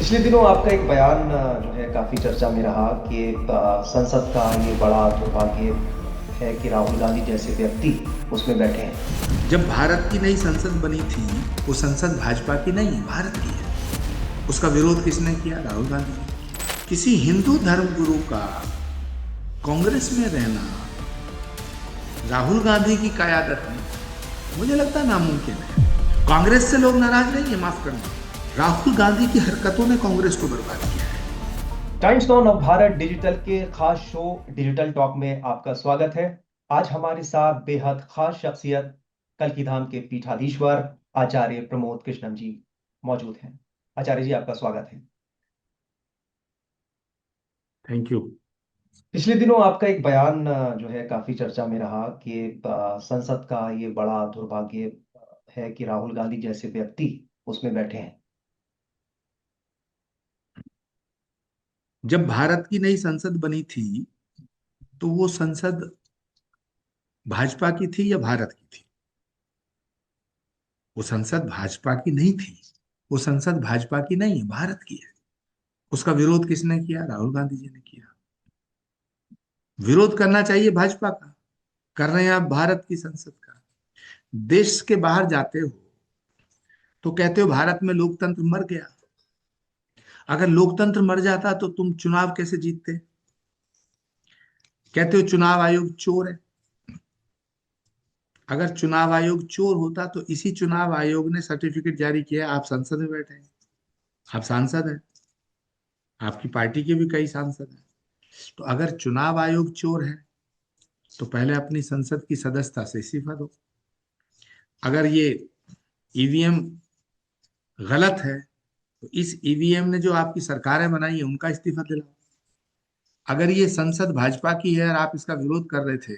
पिछले दिनों आपका एक बयान जो है काफी चर्चा में रहा कि संसद का ये बड़ा दुर्भाग्य है कि राहुल गांधी जैसे व्यक्ति उसमें बैठे हैं। जब भारत की नई संसद बनी थी, वो संसद भाजपा की नहीं है, भारत की है। उसका विरोध किसने किया? राहुल गांधी जी ने किया। किसी हिंदू धर्म गुरु का कांग्रेस में रहना राहुल गांधी की कयादत में मुझे लगता है नामुमकिन है। कांग्रेस से लोग नाराज नहीं है, माफ करना, राहुल गांधी की हरकतों ने कांग्रेस को बर्बाद किया है। टाइम्स नाउ नव भारत डिजिटल के खास शो डिजिटल टॉक में आपका स्वागत है। आज हमारे साथ बेहद खास शख्सियत कल्की धाम के पीठाधीश्वर आचार्य प्रमोद कृष्णन जी मौजूद हैं। आचार्य जी, आपका स्वागत है। Thank you. पिछले दिनों आपका एक बयान जो है काफी चर्चा में रहा कि संसद का ये बड़ा दुर्भाग्य है कि राहुल गांधी जैसे व्यक्ति उसमें बैठे हैं। जब भारत की नई संसद बनी थी, तो वो संसद भाजपा की थी या भारत की थी? वो संसद भाजपा की नहीं थी। वो संसद भाजपा की नहीं है, भारत की है। उसका विरोध किसने किया? राहुल गांधी जी ने किया। विरोध करना चाहिए भाजपा का, कर रहे हैं आप भारत की संसद का। देश के बाहर जाते हो तो कहते हो भारत में लोकतंत्र मर गया। अगर लोकतंत्र मर जाता तो तुम चुनाव कैसे जीतते? कहते हो चुनाव आयोग चोर है। अगर चुनाव आयोग चोर होता तो इसी चुनाव आयोग ने सर्टिफिकेट जारी किया, आप संसद में बैठे हैं, आप सांसद हैं, आपकी पार्टी के भी कई सांसद हैं। तो अगर चुनाव आयोग चोर है तो पहले अपनी संसद की सदस्यता से इस्तीफा दो। अगर ये ईवीएम गलत है तो इस ईवीएम ने जो आपकी सरकारें बनाई है उनका इस्तीफा दिलाओ। अगर ये संसद भाजपा की है और आप इसका विरोध कर रहे थे,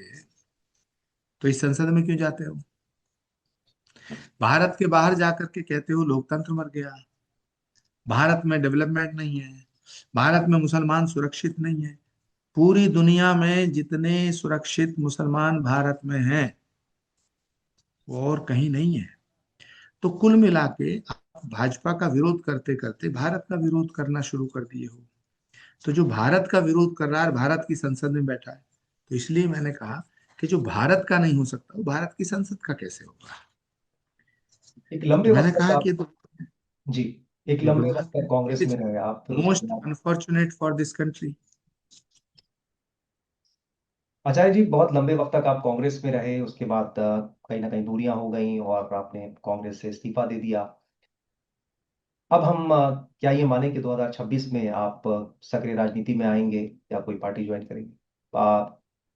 तो इस संसद में क्यों जाते हो? भारत के बाहर जाकर के कहते हो लोकतंत्र मर गया, भारत में डेवलपमेंट नहीं है, भारत में मुसलमान सुरक्षित नहीं है। पूरी दुनिया में जितने सुरक्षित मुसलमान भारत में हैं, वो और कहीं नहीं है। तो कुल मिला के आप भाजपा का विरोध करते करते भारत का विरोध करना शुरू कर दिए हो। तो जो भारत का विरोध कर रहा है, भारत की संसद में बैठा है, तो इसलिए मैंने कहा कि जो भारत का नहीं हो सकता वो भारत की संसद का कैसे होगा। एक लंबे तो वक्त मैंने तक कहा आप कि जी, एक ये लंबे वक्त दुर्भाग्य तक है, कांग्रेस इट में इज रहे आप, फिर उसके मोस्ट बाद अनफॉर्चुनेट फॉर दिस कंट्री। आचार्य जी बहुत लंबे वक्त तक आप कांग्रेस में रहे। उसके बाद कहीं ना कहीं दूरियां हो गई और आपने कांग्रेस से इस्तीफा दे दिया। अब हम क्या ये माने कि 2026 में आप सक्रिय राजनीति में आएंगे या कोई पार्टी ज्वाइन करेंगे?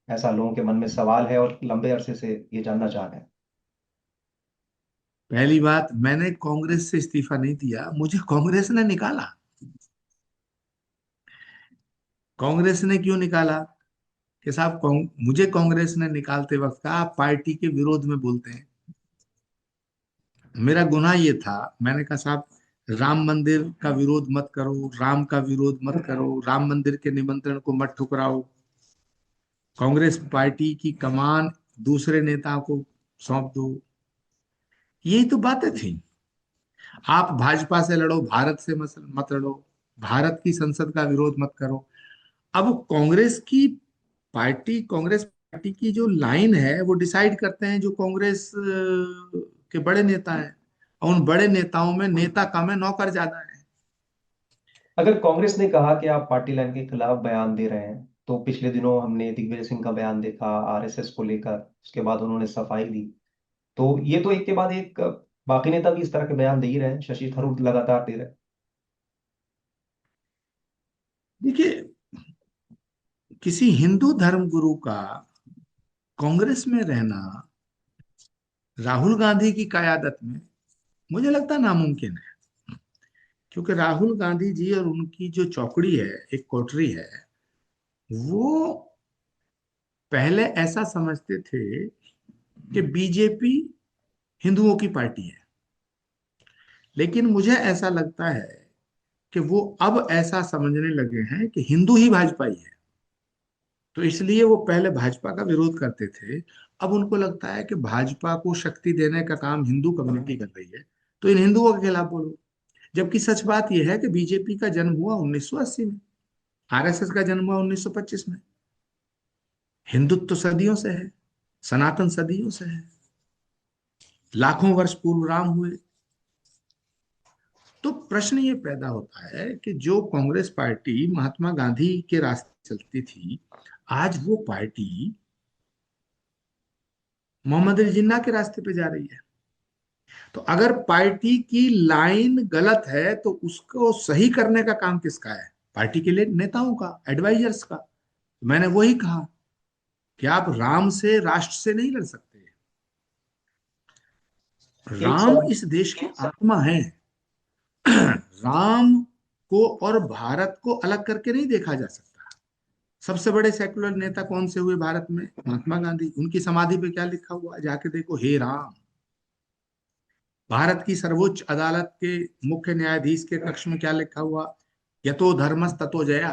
ऐसा लोगों के मन में सवाल है और लंबे अरसे से ये जानना चाह रहे हैं। पहली बात, मैंने कांग्रेस से इस्तीफा नहीं दिया, मुझे कांग्रेस ने निकाला। कांग्रेस ने क्यों निकाला? कि साहब मुझे कांग्रेस ने निकालते वक्त कहा आप पार्टी के विरोध में बोलते हैं। मेरा गुनाह ये था, मैंने कहा साहब राम मंदिर का विरोध मत करो, राम का विरोध मत करो, राम मंदिर के निमंत्रण को मत ठुकराओ, कांग्रेस पार्टी की कमान दूसरे नेता को सौंप दो। यही तो बातें थी। आप भाजपा से लड़ो, भारत से मत लड़ो, भारत की संसद का विरोध मत करो। अब कांग्रेस की कांग्रेस पार्टी की जो लाइन है वो डिसाइड करते हैं जो कांग्रेस के बड़े नेता हैं, और उन बड़े नेताओं में नेता कम है, नौकर ज्यादा है। अगर कांग्रेस ने कहा कि आप पार्टी लाइन के खिलाफ बयान दे रहे हैं, तो पिछले दिनों हमने दिग्विजय सिंह का बयान देखा आरएसएस को लेकर, उसके बाद उन्होंने सफाई दी। तो ये तो एक के बाद एक बाकी नेता भी इस तरह के बयान दे ही रहे हैं, शशि थरूर लगातार दे रहे हैं। देखिए, किसी हिंदू धर्म गुरु का कांग्रेस में रहना राहुल गांधी की कयादत में मुझे लगता है नामुमकिन है। क्योंकि राहुल गांधी जी और उनकी जो चौकड़ी है, एक कोठरी है, वो पहले ऐसा समझते थे कि बीजेपी हिंदुओं की पार्टी है। लेकिन मुझे ऐसा लगता है कि वो अब ऐसा समझने लगे हैं कि हिंदू ही भाजपाई है। तो इसलिए वो पहले भाजपा का विरोध करते थे। अब उनको लगता है कि भाजपा को शक्ति देने का काम हिंदू कम्युनिटी कर रही है, तो इन हिंदुओं के खिलाफ बोलो। जबकि सच बात यह है कि बीजेपी का जन्म हुआ 1980 में, आरएसएस का जन्म हुआ 1925 में। हिंदुत्व तो सदियों से है, सनातन सदियों से है, लाखों वर्ष पूर्व राम हुए। तो प्रश्न ये पैदा होता है कि जो कांग्रेस पार्टी महात्मा गांधी के रास्ते चलती थी, आज वो पार्टी मोहम्मद अली जिन्ना के रास्ते पे जा रही है। तो अगर पार्टी की लाइन गलत है तो उसको सही करने का काम किसका है? पार्टी के लिए नेताओं का, एडवाइजर्स का। मैंने वही कहा कि आप राम से, राष्ट्र से नहीं लड़ सकते। एक राम सवाल। इस देश की आत्मा है। राम को और भारत को अलग करके नहीं देखा जा सकता। सबसे बड़े सेकुलर नेता कौन से हुए भारत में? महात्मा गांधी। उनकी समाधि पे क्या लिखा हुआ है? जाके देखो, हे राम। भारत की सर्वोच्च अदालत के मुख्य न्यायाधीश के कक्ष में क्या लिखा हुआ? यतो धर्मस ततो जया।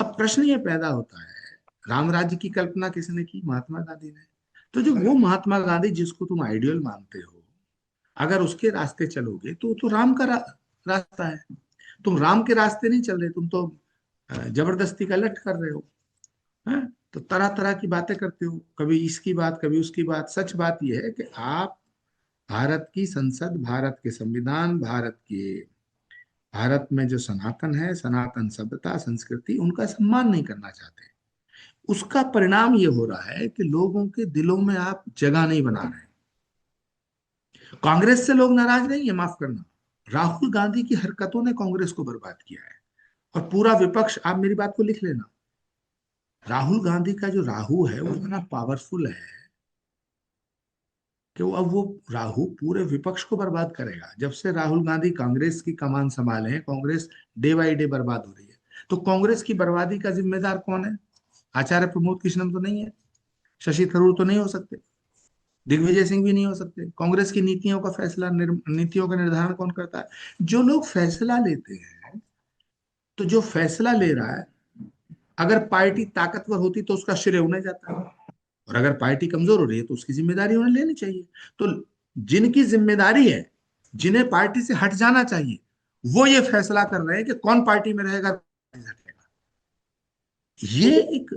अब प्रश्न ये पैदा होता है, राम राज्य की कल्पना किसने की? महात्मा गांधी ने। तो जो वो महात्मा गांधी जिसको तुम आइडियल मानते हो, अगर उसके रास्ते चलोगे तो राम का रास्ता है। तुम राम के रास्ते नहीं चल रहे, तुम तो जबरदस्ती का लट कर रहे हो। हैं? तो तरह तरह की बातें करते हो, कभी इसकी बात, कभी उसकी बात। सच बात यह है कि आप भारत की संसद, भारत के संविधान, भारत में जो सनातन है, सनातन सभ्यता संस्कृति, उनका सम्मान नहीं करना चाहते। उसका परिणाम ये हो रहा है कि लोगों के दिलों में आप जगह नहीं बना रहे। कांग्रेस से लोग नाराज नहीं है, माफ करना। राहुल गांधी की हरकतों ने कांग्रेस को बर्बाद किया है। और पूरा विपक्ष, आप मेरी बात को लिख लेना, राहुल गांधी का जो राहु है वो इतना पावरफुल है कि अब वो राहु पूरे विपक्ष को बर्बाद करेगा। जब से राहुल गांधी कांग्रेस की कमान संभाले हैं, कांग्रेस डे बाई डे बर्बाद हो रही है। तो कांग्रेस की बर्बादी का जिम्मेदार कौन है? आचार्य प्रमोद कृष्णम तो नहीं है, शशि थरूर तो नहीं हो सकते, दिग्विजय सिंह भी नहीं हो सकते। कांग्रेस की नीतियों का फैसला, नीतियों का निर्धारण कौन करता है? जो लोग फैसला लेते हैं। तो जो फैसला ले रहा है, अगर पार्टी ताकतवर होती तो उसका श्रेय उन्हें जाता है, और अगर पार्टी कमजोर हो रही है तो उसकी जिम्मेदारी उन्हें लेनी चाहिए। तो जिनकी जिम्मेदारी है, जिन्हें पार्टी से हट जाना चाहिए, वो ये फैसला कर रहे हैं कि कौन पार्टी में रहेगा, कौन नहीं हटेगा। ये एक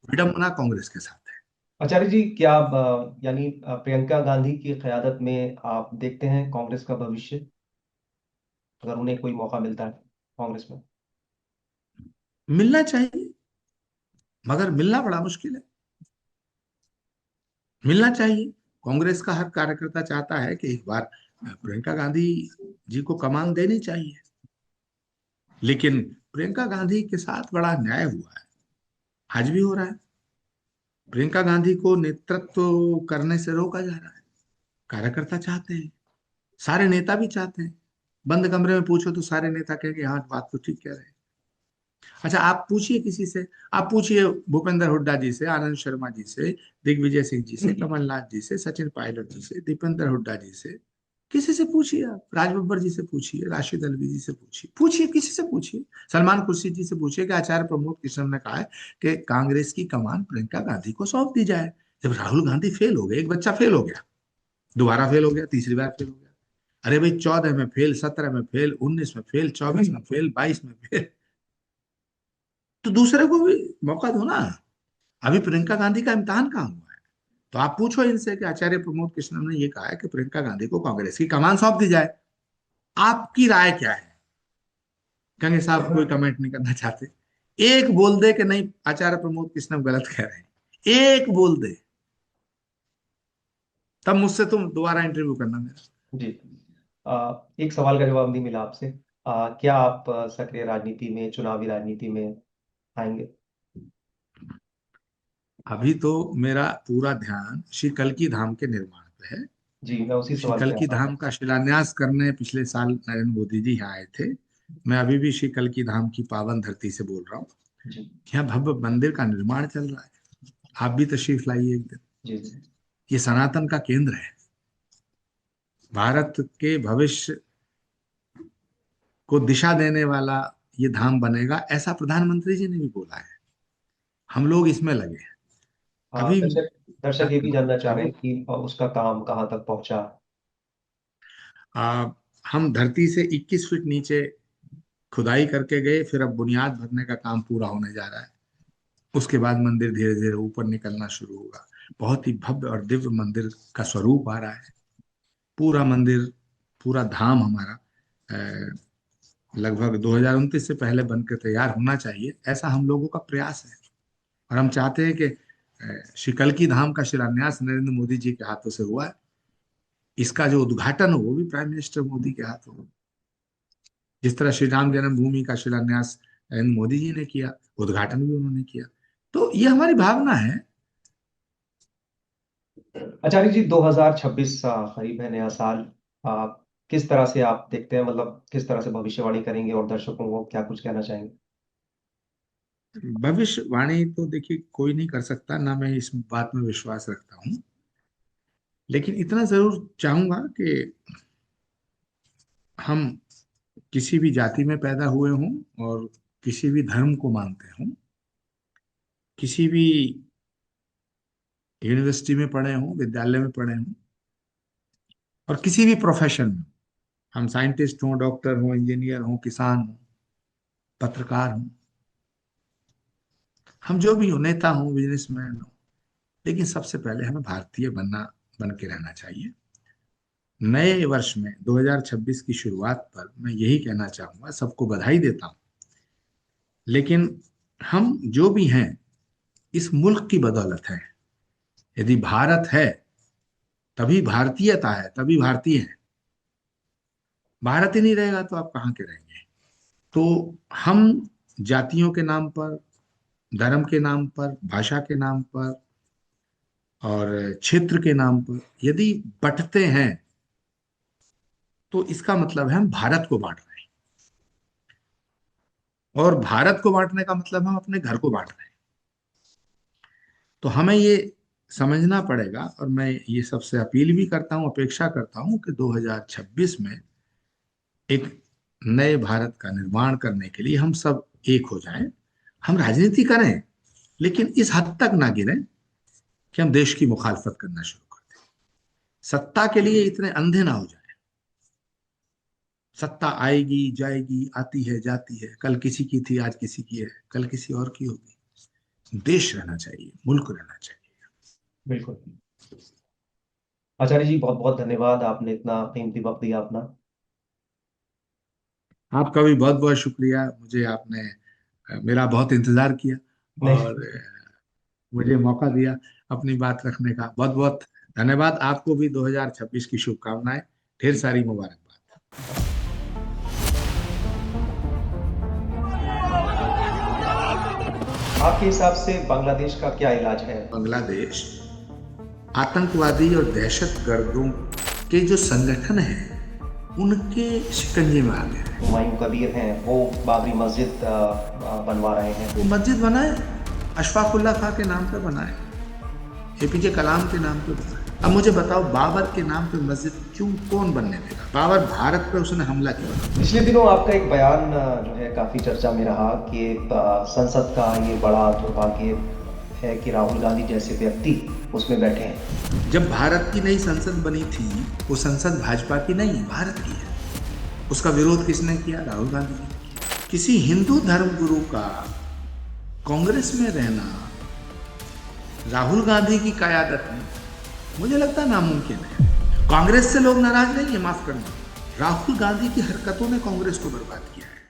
विडंबना कांग्रेस के साथ है। आचार्य जी, क्या आप यानी प्रियंका गांधी की क़यादत में आप देखते हैं कांग्रेस का भविष्य, अगर उन्हें कोई मौका मिलता है कांग्रेस में? मिलना चाहिए, मगर मिलना बड़ा मुश्किल है। मिलना चाहिए। कांग्रेस का हर कार्यकर्ता चाहता है कि एक बार प्रियंका गांधी जी को कमान देनी चाहिए। लेकिन प्रियंका गांधी के साथ बड़ा अन्याय हुआ है, आज भी हो रहा है। प्रियंका गांधी को नेतृत्व करने से रोका जा रहा है। कार्यकर्ता चाहते हैं, सारे नेता भी चाहते हैं। बंद कमरे में पूछो तो सारे नेता कहेंगे हाँ, बात तो ठीक कह रहे हैं। अच्छा, आप पूछिए किसी से, आप पूछिए भूपेंद्र हुड्डा जी से, आनंद शर्मा जी से, दिग्विजय सिंह जी से, कमलनाथ जी से, सचिन पायलट जी से, दीपेंद्र हुड्डा जी से, किसी से पूछिए। आप राज बब्बर जी से पूछिए, राशिद अलवी जी से पूछिए, पूछिए किसी से पूछिए, सलमान खुर्शीद जी से पूछिए कि आचार्य प्रमोद कृष्ण ने कहा है कि कांग्रेस की कमान प्रियंका गांधी को सौंप दी जाए। जब राहुल गांधी फेल हो गए, एक बच्चा फेल हो गया, दोबारा फेल हो गया, तीसरी बार फेल हो गया। अरे भाई, 14 में फेल, 17 में फेल, 19 में फेल, 24 में फेल, 22 में फेल, तो दूसरे को भी मौका दो ना। अभी प्रियंका गांधी का इम्तिहान कहाँ हुआ है? तो आप पूछो इनसे कि आचार्य प्रमोद कृष्ण ने ये कहा है कि प्रियंका गांधी को कांग्रेस की कमान सौंप दी जाए, आपकी राय क्या है? कहेंगे साहब कोई कमेंट नहीं करना चाहते। एक बोल दे कि नहीं, आचार्य प्रमोद कृष्ण गलत कह रहे हैं, एक बोल दे, तब मुझसे तुम दोबारा इंटरव्यू करना मेरा। जी। एक सवाल का जवाब नहीं मिला आपसे। क्या आप सक्रिय राजनीति में, चुनावी राजनीति में आएंगे? अभी तो मेरा पूरा ध्यान श्री कल्की धाम के निर्माण पे है। जी, मैं उसी श्री सवाल पे कल्की आता हूँ। धाम का शिलान्यास करने पिछले साल नरेंद्र मोदी जी यहाँ आए थे। मैं अभी भी श्री कल्की धाम की पावन धरती से बोल रहा हूँ। जी। यहाँ भव्य मंदिर का निर्माण चल रहा है, आप भी तशरीफ लाइए एक दिन। जी। जी। ये सनातन का केंद्र है। भारत के भविष्य को दिशा देने वाला ये धाम बनेगा, ऐसा प्रधानमंत्री जी ने भी बोला है। हम लोग इसमें लगे हैं। हाँ, अभी दर्शक दर्शक ये भी जानना चाह रहे अभी हैं कि उसका काम कहाँ तक पहुंचा। हम धरती से 21 फीट नीचे खुदाई करके गए, फिर अब बुनियाद भरने का काम पूरा होने जा रहा है। उसके बाद मंदिर धीरे धीरे ऊपर निकलना शुरू होगा। बहुत ही भव्य और दिव्य मंदिर का स्वरूप आ रहा है। पूरा मंदिर, पूरा धाम हमारा लगभग 2029 से पहले बनकर तैयार होना चाहिए, ऐसा हम लोगों का प्रयास है। और हम चाहते हैं कि श्री कल्की धाम का शिलान्यास नरेंद्र मोदी जी के हाथों से हुआ है। इसका जो उद्घाटन हो वो भी प्राइम मिनिस्टर मोदी के हाथों हो। जिस तरह श्री राम जन्मभूमि का शिलान्यास नरेंद्र मोदी जी ने किया, उद्घाटन भी उन्होंने किया। तो ये हमारी भावना है। आचार्य जी, 2026 करीब है, नया साल। आ, किस तरह से आप देखते हैं, मतलब किस तरह से भविष्यवाणी करेंगे और दर्शकों को क्या कुछ कहना चाहेंगे? भविष्यवाणी तो देखिए कोई नहीं कर सकता, ना मैं इस बात में विश्वास रखता हूँ। लेकिन इतना जरूर चाहूंगा कि हम किसी भी जाति में पैदा हुए हों और किसी भी धर्म को मानते हों, किसी भी यूनिवर्सिटी में पढ़े हों, विद्यालय में पढ़े हों, और किसी भी प्रोफेशन में, हम साइंटिस्ट हों, डॉक्टर हों, इंजीनियर हों, किसान हों, पत्रकार हों, हम जो भी हो, नेता हों, बिजनेसमैन हों, लेकिन सबसे पहले हमें भारतीय बन के रहना चाहिए। नए वर्ष में 2026 की शुरुआत पर मैं यही कहना चाहूंगा, सबको बधाई देता हूं। लेकिन हम जो भी हैं इस मुल्क की बदौलत है। यदि भारत है तभी भारतीयता है, तभी भारतीय है। भारत ही नहीं रहेगा तो आप कहाँ के रहेंगे? तो हम जातियों के नाम पर, धर्म के नाम पर, भाषा के नाम पर और क्षेत्र के नाम पर यदि बंटते हैं तो इसका मतलब है हम भारत को बांट रहे हैं। और भारत को बांटने का मतलब हम अपने घर को बांट रहे हैं। तो हमें ये समझना पड़ेगा, और मैं ये सबसे अपील भी करता हूं, अपेक्षा करता हूं कि 2026 में एक नए भारत का निर्माण करने के लिए हम सब एक हो जाएं। हम राजनीति करें, लेकिन इस हद तक ना गिरें कि हम देश की मुखालफत करना शुरू कर दें। सत्ता के लिए इतने अंधे ना हो जाए। सत्ता आएगी जाएगी, आती है जाती है, कल किसी की थी आज किसी की है, कल किसी और की होगी। देश रहना चाहिए, मुल्क रहना चाहिए। बिल्कुल। आचार्य जी, बहुत बहुत धन्यवाद, आपने इतना कीमती वक्त दिया अपना। आपका भी बहुत बहुत शुक्रिया। मुझे आपने मेरा बहुत इंतजार किया और नहीं। मुझे मौका दिया अपनी बात रखने का। बहुत बहुत धन्यवाद। आपको भी 2026 की शुभकामनाएं, ढेर सारी मुबारकबाद। आपके हिसाब से बांग्लादेश का क्या इलाज है? बांग्लादेश आतंकवादी और दहशतगर्दों के जो संगठन हैं उनके शिकंजे में आ गए हैं। हुमायूं कबीर हैं, वो बाबरी मस्जिद बनवा रहे हैं। वो मस्जिद बनाए, अशफाकुल्ला खां के नाम पे बनाए, एपीजे कलाम के नाम पे बनाए। अब मुझे बताओ, बाबर के नाम पे मस्जिद क्यों, कौन बनने देगा? बाबर भारत पे उसने हमला किया। पिछले दिनों आपका एक बयान जो है काफी चर्चा में रहा कि संसद का ये बड़ा दुर्भाग्य है कि राहुल गांधी जैसे व्यक्ति उसमें बैठे हैं। जब भारत की नई संसद बनी थी, वो संसद भाजपा की नहीं, भारत की है। उसका विरोध किसने किया? राहुल गांधी ने किया। किसी हिंदू धर्म गुरु का कांग्रेस में रहना राहुल गांधी की कयादत में मुझे लगता है नामुमकिन है। कांग्रेस से लोग नाराज नहीं है, माफ करना, राहुल गांधी की हरकतों ने कांग्रेस को बर्बाद किया है।